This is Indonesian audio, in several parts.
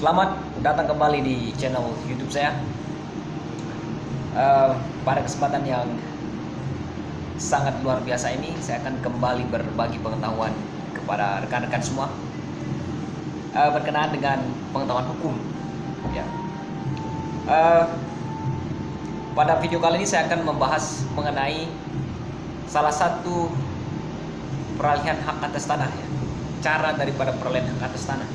Selamat datang kembali di channel YouTube saya. Pada kesempatan yang sangat luar biasa ini, saya akan kembali berbagi pengetahuan kepada rekan-rekan semua berkenaan dengan pengetahuan hukum. Ya. Pada video kali ini saya akan membahas mengenai salah satu peralihan hak atas tanah, ya. Cara daripada peralihan hak atas tanah,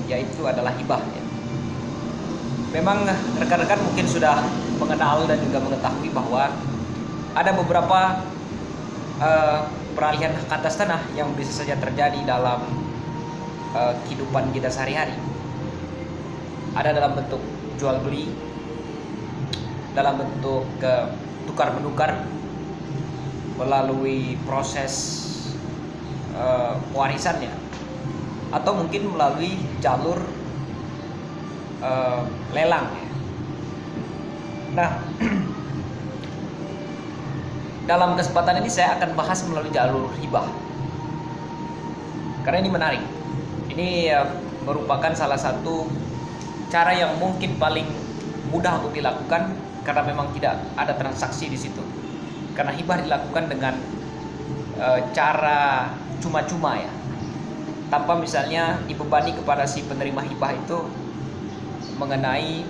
yaitu adalah hibah, ya. Memang rekan-rekan mungkin sudah mengenal dan juga mengetahui bahwa ada beberapa peralihan hak atas tanah yang bisa saja terjadi dalam kehidupan kita sehari-hari. Ada dalam bentuk jual beli, dalam bentuk tukar menukar, melalui proses pewarisannya, atau mungkin melalui jalur lelang, ya. Nah, dalam kesempatan ini saya akan bahas melalui jalur hibah, karena ini menarik. Ini merupakan salah satu cara yang mungkin paling mudah untuk dilakukan, karena memang tidak ada transaksi di situ. Karena hibah dilakukan dengan cara cuma-cuma, ya, tanpa misalnya dibebani kepada si penerima hibah itu mengenai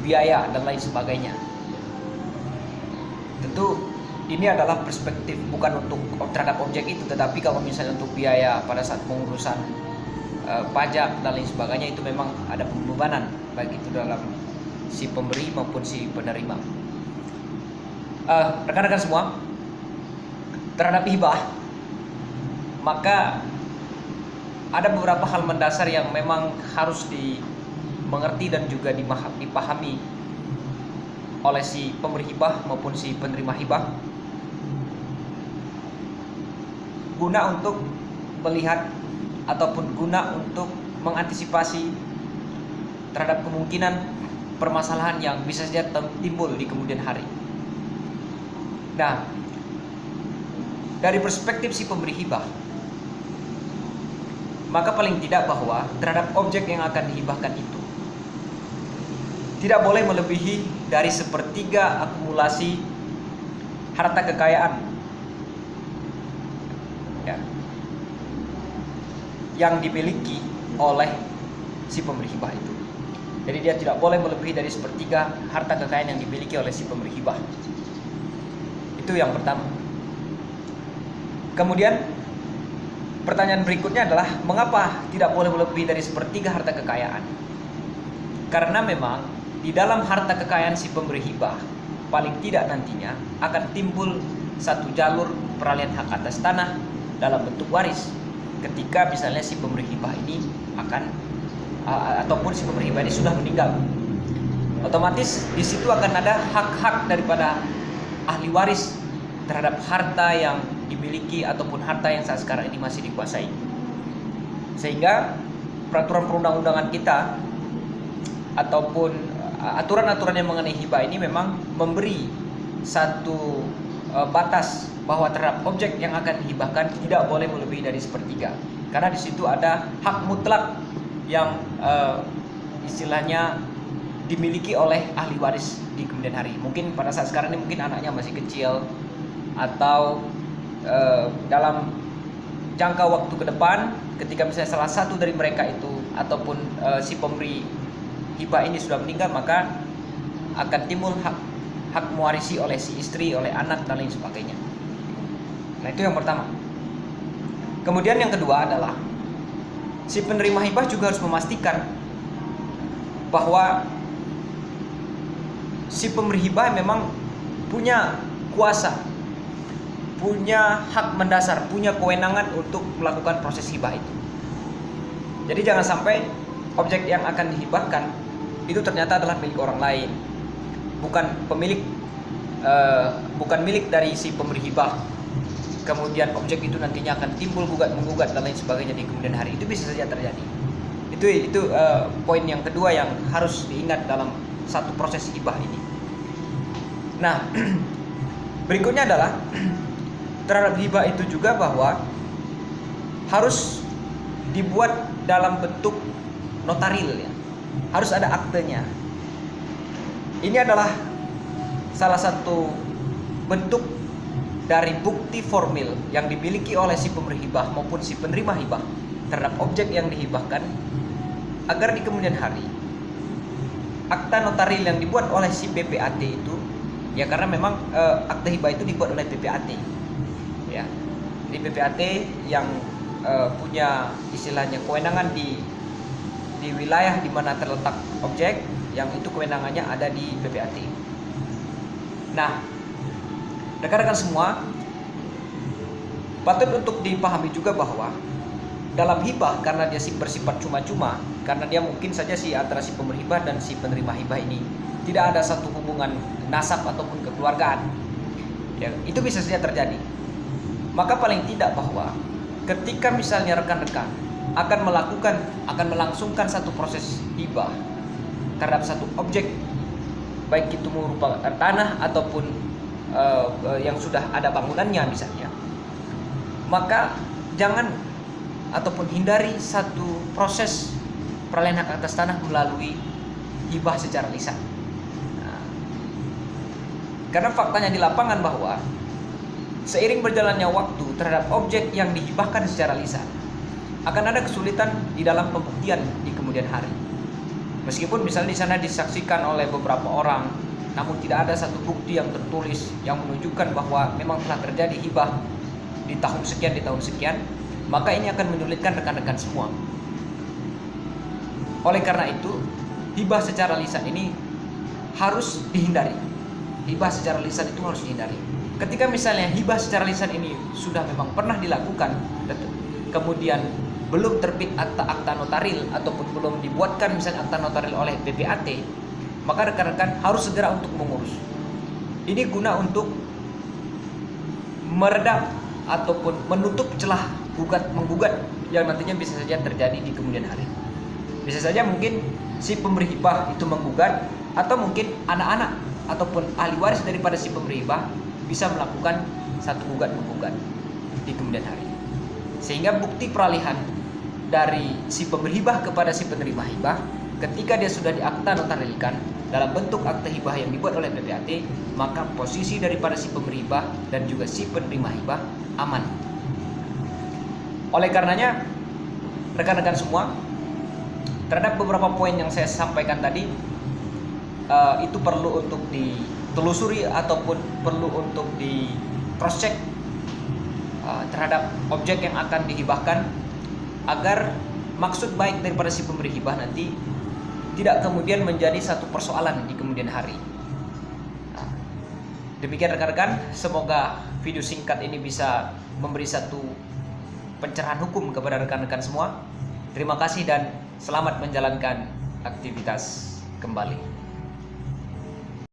biaya dan lain sebagainya. Tentu ini adalah perspektif bukan untuk terhadap objek itu, tetapi kalau misalnya untuk biaya pada saat pengurusan pajak dan lain sebagainya, itu memang ada pembebanan baik itu dalam si pemberi maupun si penerima. Rekan-rekan semua, terhadap hibah, maka ada beberapa hal mendasar yang memang harus dimengerti dan juga dipahami oleh si pemberi hibah maupun si penerima hibah, guna untuk melihat ataupun guna untuk mengantisipasi terhadap kemungkinan permasalahan yang bisa saja timbul di kemudian hari. Nah, dari perspektif si pemberi hibah, maka paling tidak bahwa terhadap objek yang akan dihibahkan itu tidak boleh melebihi dari 1/3 akumulasi harta kekayaan, ya, yang dimiliki oleh si pemberi hibah itu. Jadi dia tidak boleh melebihi dari 1/3 harta kekayaan yang dimiliki oleh si pemberi hibah. Itu yang pertama. Kemudian pertanyaan berikutnya adalah, mengapa tidak boleh melebihi dari 1/3 harta kekayaan? Karena memang di dalam harta kekayaan si pemberi hibah, paling tidak nantinya akan timbul satu jalur peralihan hak atas tanah dalam bentuk waris. Ketika misalnya si pemberi hibah ini ataupun si pemberi hibah ini sudah meninggal, otomatis di situ akan ada hak-hak daripada ahli waris terhadap harta yang dimiliki ataupun harta yang saat sekarang ini masih dikuasai. Sehingga peraturan perundang-undangan kita ataupun aturan-aturan yang mengenai hibah ini memang memberi satu batas bahwa terhadap objek yang akan dihibahkan tidak boleh melebihi dari 1/3, karena di situ ada hak mutlak yang istilahnya dimiliki oleh ahli waris di kemudian hari. Mungkin pada saat sekarang ini mungkin anaknya masih kecil, atau dalam jangka waktu ke depan, ketika misalnya salah satu dari mereka itu ataupun si pemberi hibah ini sudah meninggal, maka akan timbul hak mewarisi oleh si istri, oleh anak dan lain sebagainya. Nah, itu yang pertama. Kemudian yang kedua adalah si penerima hibah juga harus memastikan bahwa si pemberi hibah memang punya kuasa, punya hak mendasar, punya kewenangan untuk melakukan proses hibah itu. Jadi jangan sampai objek yang akan dihibahkan itu ternyata adalah milik orang lain, bukan milik dari si pemberi hibah. Kemudian objek itu nantinya akan timbul gugat-menggugat dan lain sebagainya di kemudian hari. Itu bisa saja terjadi. Itu poin yang kedua yang harus diingat dalam satu proses hibah ini. Nah, berikutnya adalah terhadap hibah itu juga bahwa harus dibuat dalam bentuk notaril ya. Harus ada aktenya. Ini adalah salah satu bentuk dari bukti formil yang dimiliki oleh si pemberi hibah maupun si penerima hibah terhadap objek yang dihibahkan, agar di kemudian hari akta notaril yang dibuat oleh si PPAT itu, ya karena memang akta hibah itu dibuat oleh PPAT ya. Di PPAT yang punya istilahnya kewenangan di wilayah di mana terletak objek, yang itu kewenangannya ada di PPAT. Nah, rekan-rekan semua, patut untuk dipahami juga bahwa dalam hibah, karena dia bersifat cuma-cuma, karena dia mungkin saja antara si pemberi hibah dan si penerima hibah ini tidak ada satu hubungan nasab ataupun kekeluargaan, ya, itu bisa saja terjadi. Maka paling tidak bahwa ketika misalnya rekan-rekan akan melangsungkan satu proses hibah terhadap satu objek, baik itu merupakan tanah ataupun yang sudah ada bangunannya misalnya, maka jangan ataupun hindari satu proses peralihan hak atas tanah melalui hibah secara lisan. Nah, karena faktanya di lapangan bahwa seiring berjalannya waktu terhadap objek yang dihibahkan secara lisan, akan ada kesulitan di dalam pembuktian di kemudian hari. Meskipun misalnya di sana disaksikan oleh beberapa orang, namun tidak ada satu bukti yang tertulis yang menunjukkan bahwa memang telah terjadi hibah di tahun sekian, maka ini akan menyulitkan rekan-rekan semua. Oleh karena itu, hibah secara lisan ini harus dihindari. Hibah secara lisan itu harus dihindari. Ketika misalnya hibah secara lisan ini sudah memang pernah dilakukan, kemudian belum terbit akta notaril ataupun belum dibuatkan misalnya akta notaril oleh PPAT, maka rekan-rekan harus segera untuk mengurus. Ini guna untuk meredam ataupun menutup celah menggugat yang nantinya bisa saja terjadi di kemudian hari. Bisa saja mungkin si pemberi hibah itu menggugat, atau mungkin anak-anak ataupun ahli waris daripada si pemberi hibah bisa melakukan satu gugat-menggugat di kemudian hari. Sehingga bukti peralihan dari si pemberi hibah kepada si penerima hibah, ketika dia sudah diakta notarilkan dalam bentuk akta hibah yang dibuat oleh PPAT, maka posisi daripada si pemberi hibah dan juga si penerima hibah aman. Oleh karenanya, rekan-rekan semua, terhadap beberapa poin yang saya sampaikan tadi, itu perlu untuk ditelusuri ataupun perlu untuk di cross check terhadap objek yang akan dihibahkan, agar maksud baik daripada si pemberi hibah nanti tidak kemudian menjadi satu persoalan di kemudian hari. Nah, demikian rekan-rekan, semoga video singkat ini bisa memberi satu pencerahan hukum kepada rekan-rekan semua. Terima kasih dan selamat menjalankan aktivitas kembali.